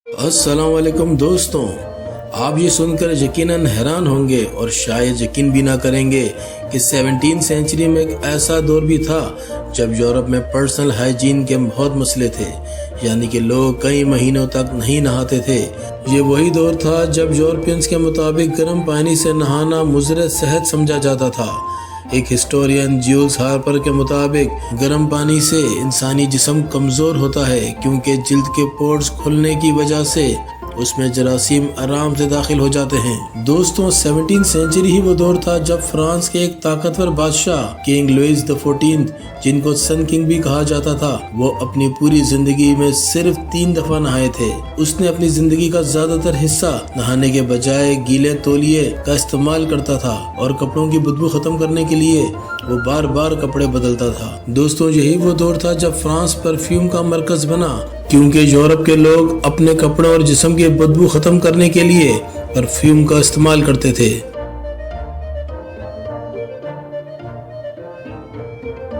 अस्सलाम वालेकुम दोस्तों, आप ये सुनकर यकीनन हैरान होंगे और शायद यकीन भी ना करेंगे कि 17वीं सेंचुरी में एक ऐसा दौर भी था जब यूरोप में पर्सनल हाइजीन के बहुत मसले थे, यानी कि लोग कई महीनों तक नहीं नहाते थे। ये वही दौर था जब यूरोपियंस के मुताबिक गर्म पानी से नहाना मुज़र सेहत समझा जाता था। एक हिस्टोरियन ज्यूल्स हार्पर के मुताबिक गर्म पानी से इंसानी जिस्म कमज़ोर होता है क्योंकि जिल्द के पोर्स खुलने की वजह से उसमें जरासीम आराम से दाखिल हो जाते हैं। दोस्तों, 17वीं सेंचुरी ही वो दौर था जब फ्रांस के एक ताकतवर बादशाह किंग लुइस द 14, जिनको सन किंग भी कहा जाता था, वो अपनी पूरी जिंदगी में सिर्फ 3 दफा नहाए थे। उसने अपनी जिंदगी का ज्यादातर हिस्सा नहाने के बजाय गीले तौलिए का इस्तेमाल करता था और कपड़ों की बदबू खत्म करने के लिए वो बार बार कपड़े बदलता था। दोस्तों, यही वो दौर था जब फ्रांस परफ्यूम का मरकज बना, क्योंकि यूरोप के लोग अपने कपड़ों और जिस्म की बदबू खत्म करने के लिए परफ्यूम का इस्तेमाल करते थे।